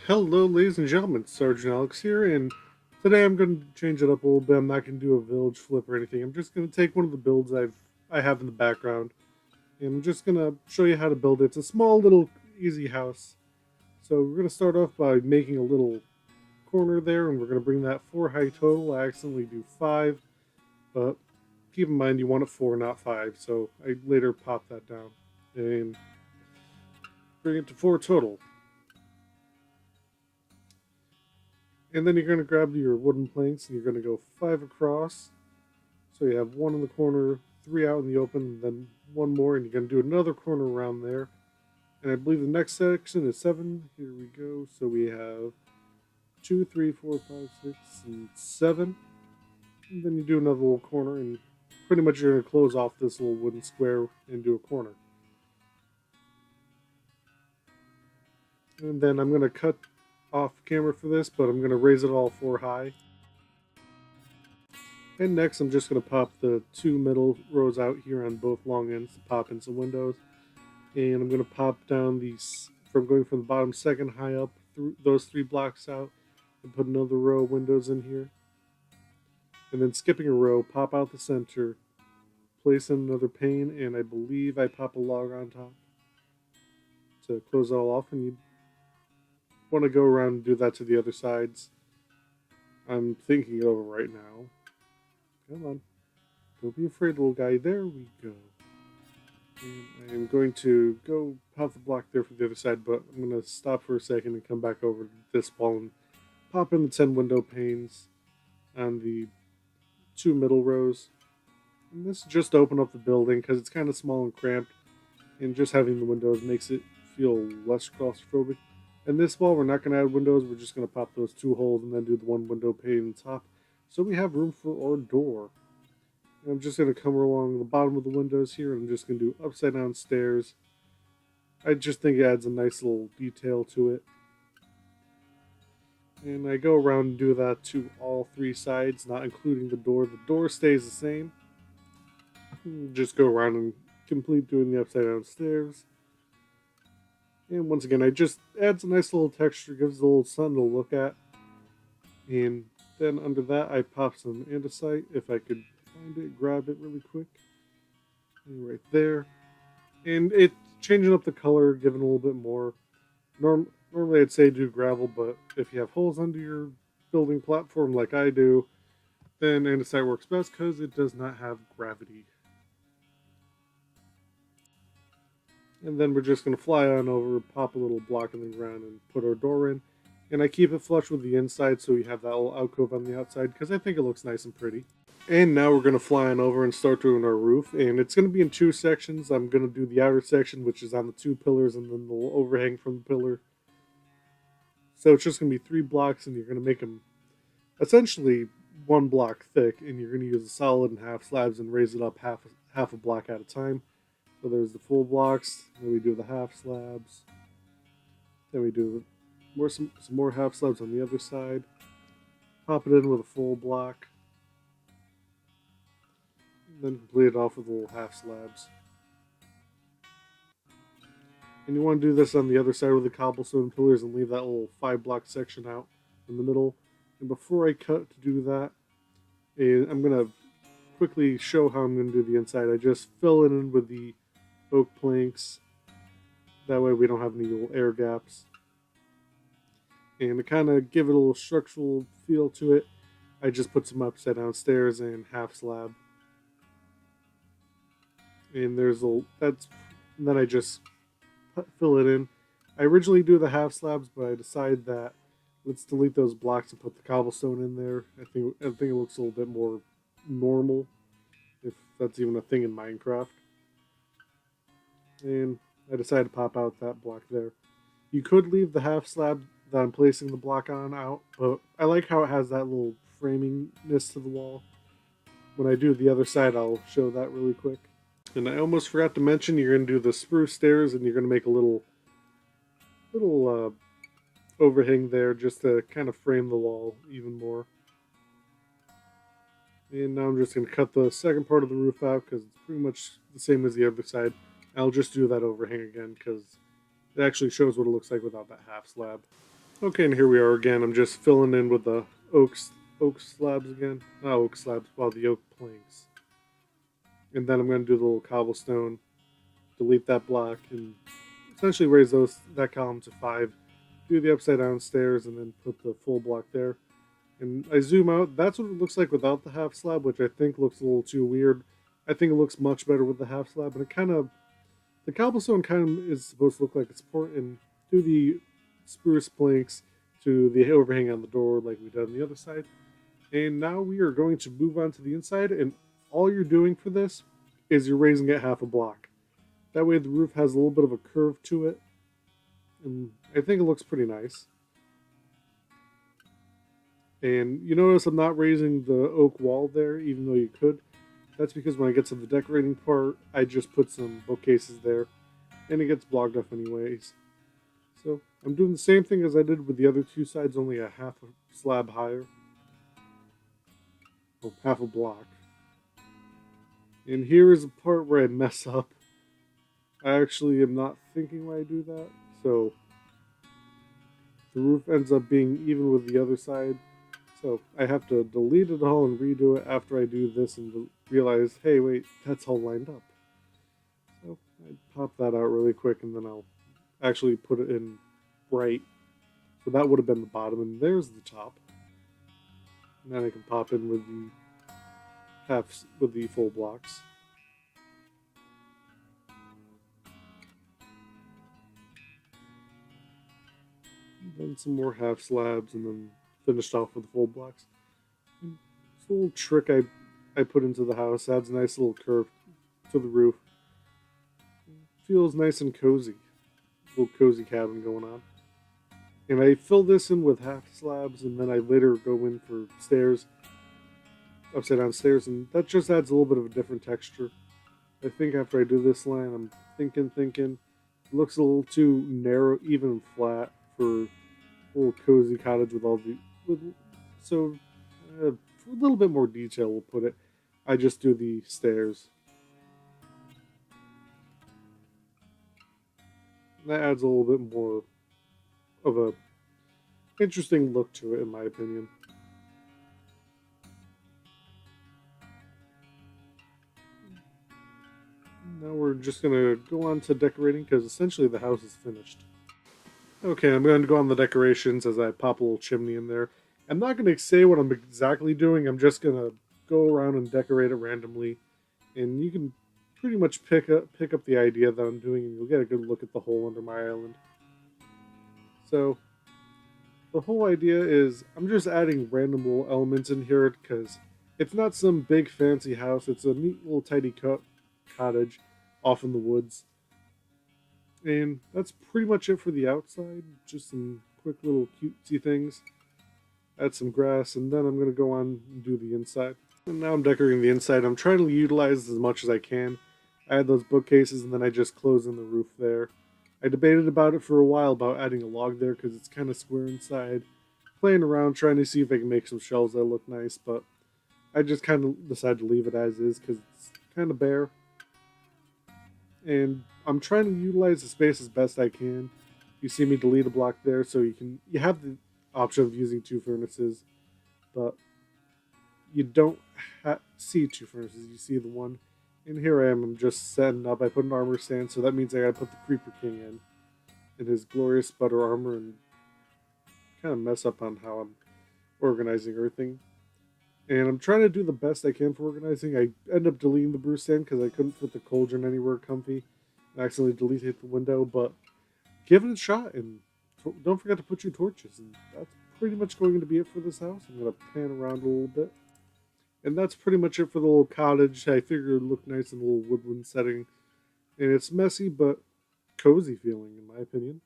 Hello, ladies and gentlemen, Sergeant Alex here, and today I'm going to change it up a little bit. I'm not going to do a village flip or anything. I'm just going to take one of the builds I have in the background, and I'm just going to show you how to build it. It's a small, little, easy house. So we're going to start off by making a little corner there, and we're going to bring that 4 high total. I accidentally do 5, but keep in mind you want it 4, not 5. So I later pop that down and bring it to 4 total. And then you're going to grab your wooden planks and you're going to go 5 across. So you have 1 in the corner, 3 out in the open, and then 1 more, and you're going to do another corner around there. And I believe the next section is 7. Here we go. So we have 2, 3, 4, 5, 6, and 7. And then you do another little corner, and pretty much you're going to close off this little wooden square and do a corner. And then I'm going to cut off camera for this, but I'm going to raise it all 4 high. And next I'm just going to pop the 2 middle rows out here on both long ends to pop in some windows. And I'm going to pop down these, from going from the bottom second high up through those 3 blocks out, and put another row of windows in here. And then skipping a row, pop out the center, place in another pane, and I believe I pop a log on top to close it all off. And you want to go around and do that to the other sides. I'm thinking over right now. Come on. Don't be afraid, little guy. There we go. And I am going to go pop the block there for the other side, but I'm going to stop for a second and come back over to this wall and pop in the 10 window panes on the 2 middle rows. And this just to open up the building because it's kind of small and cramped, and just having the windows makes it feel less claustrophobic. And this wall, we're not going to add windows. We're just going to pop those 2 holes and then do the 1 window pane on top. So we have room for our door. And I'm just going to come along the bottom of the windows here. And I'm just going to do upside down stairs. I just think it adds a nice little detail to it. And I go around and do that to all 3 sides, not including the door. The door stays the same. Just go around and complete doing the upside down stairs. And once again, I just adds a nice little texture, gives it a little something to look at. And then under that, I pop some andesite. If I could find it, grab it really quick. And right there. And it's changing up the color, giving a little bit more. Normally I'd say do gravel, but if you have holes under your building platform like I do, then andesite works best because it does not have gravity. And then we're just going to fly on over, pop a little block in the ground, and put our door in. And I keep it flush with the inside so we have that little alcove on the outside because I think it looks nice and pretty. And now we're going to fly on over and start doing our roof. And it's going to be in 2 sections. I'm going to do the outer section, which is on the 2 pillars, and then the little overhang from the pillar. So it's just going to be 3 blocks, and you're going to make them essentially 1 block thick. And you're going to use a solid and half slabs and raise it up half a block at a time. So there's the full blocks, then we do the half slabs, then we do some more half slabs on the other side, pop it in with a full block, and then complete it off with little half slabs. And you want to do this on the other side with the cobblestone pillars and leave that little 5 block section out in the middle. And before I cut to do that, I'm going to quickly show how I'm going to do the inside. I just fill it in with the oak planks. That way we don't have any little air gaps. And to kind of give it a little structural feel to it, I just put some upside down stairs and half slab. And then I just fill it in. I originally do the half slabs, but I decided that let's delete those blocks and put the cobblestone in there. I think it looks a little bit more normal, if that's even a thing in Minecraft. And I decided to pop out that block there. You could leave the half slab that I'm placing the block on out, but I like how it has that little framingness to the wall. When I do the other side, I'll show that really quick. And I almost forgot to mention, you're going to do the spruce stairs, and you're going to make a little overhang there just to kind of frame the wall even more. And now I'm just going to cut the second part of the roof out because it's pretty much the same as the other side. I'll just do that overhang again because it actually shows what it looks like without that half slab. Okay, and here we are again. I'm just filling in with the oak slabs again. Not oak slabs, well, the oak planks. And then I'm going to do the little cobblestone, delete that block, and essentially raise that column to 5. Do the upside down stairs, and then put the full block there. And I zoom out. That's what it looks like without the half slab, which I think looks a little too weird. I think it looks much better with the half slab, and it kind of the cobblestone kind of is supposed to look like a support, and do the spruce planks to the overhang on the door like we did on the other side. And now we are going to move on to the inside, and all you're doing for this is you're raising it half a block. That way the roof has a little bit of a curve to it, and I think it looks pretty nice. And you notice I'm not raising the oak wall there, even though you could. That's because when I get to the decorating part, I just put some bookcases there, and it gets blocked off anyways. So I'm doing the same thing as I did with the other two sides, only a half a slab higher. Well, half a block. And here is a part where I mess up. I actually am not thinking when I do that, so the roof ends up being even with the other side. So I have to delete it all and redo it after I do this and realize, hey, wait, that's all lined up. So I pop that out really quick, and then I'll actually put it in right. So that would have been the bottom, and there's the top. And then I can pop in with the full blocks. And then some more half slabs, and then finished off with the full blocks. And this little trick I put into the house adds a nice little curve to the roof. It feels nice and cozy. Little cozy cabin going on. And I fill this in with half slabs, and then I later go in for stairs, upside down stairs, and that just adds a little bit of a different texture. I think after I do this line, I'm thinking, it looks a little too narrow, even and flat for a little cozy cottage with all the, so a little bit more detail, we'll put it. I just do the stairs. That adds a little bit more of a interesting look to it, in my opinion. Now we're just gonna go on to decorating because essentially the house is finished. Okay, I'm going to go on the decorations as I pop a little chimney in there. I'm not going to say what I'm exactly doing. I'm just going to go around and decorate it randomly, and you can pretty much pick up the idea that I'm doing, and you'll get a good look at the hole under my island. So the whole idea is I'm just adding random little elements in here because it's not some big fancy house. It's a neat little tidy cottage off in the woods. And that's pretty much it for the outside. Just some quick little cutesy things. Add some grass, and then I'm going to go on and do the inside. And now I'm decorating the inside. I'm trying to utilize as much as I can. I had those bookcases, and then I just closed in the roof there. I debated about it for a while about adding a log there because it's kind of square inside. Playing around, trying to see if I can make some shelves that look nice, but I just kind of decided to leave it as is because it's kind of bare. And I'm trying to utilize the space as best I can. You see me delete a block there, so you have the option of using 2 furnaces, but you don't see 2 furnaces. You see the one. And here I am. I'm just setting up. I put an armor stand, so that means I gotta put the Creeper King in his glorious butter armor and kind of mess up on how I'm organizing everything. And I'm trying to do the best I can for organizing. I end up deleting the brew stand because I couldn't fit the cauldron anywhere comfy. I accidentally deleted the window, but give it a shot and don't forget to put your torches. And that's pretty much going to be it for this house. I'm going to pan around a little bit. And that's pretty much it for the little cottage. I figured it would look nice in a little woodland setting. And it's messy, but cozy feeling, in my opinion.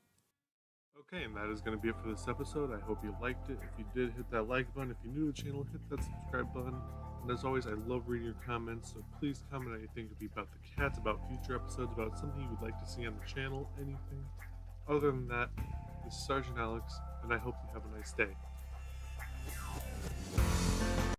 Okay, and that is going to be it for this episode. I hope you liked it. If you did, hit that like button. If you're new to the channel, hit that subscribe button. And as always, I love reading your comments, so please comment anything. It could be about the cats, about future episodes, about something you would like to see on the channel, anything. Other than that, this is Sergeant Alex, and I hope you have a nice day.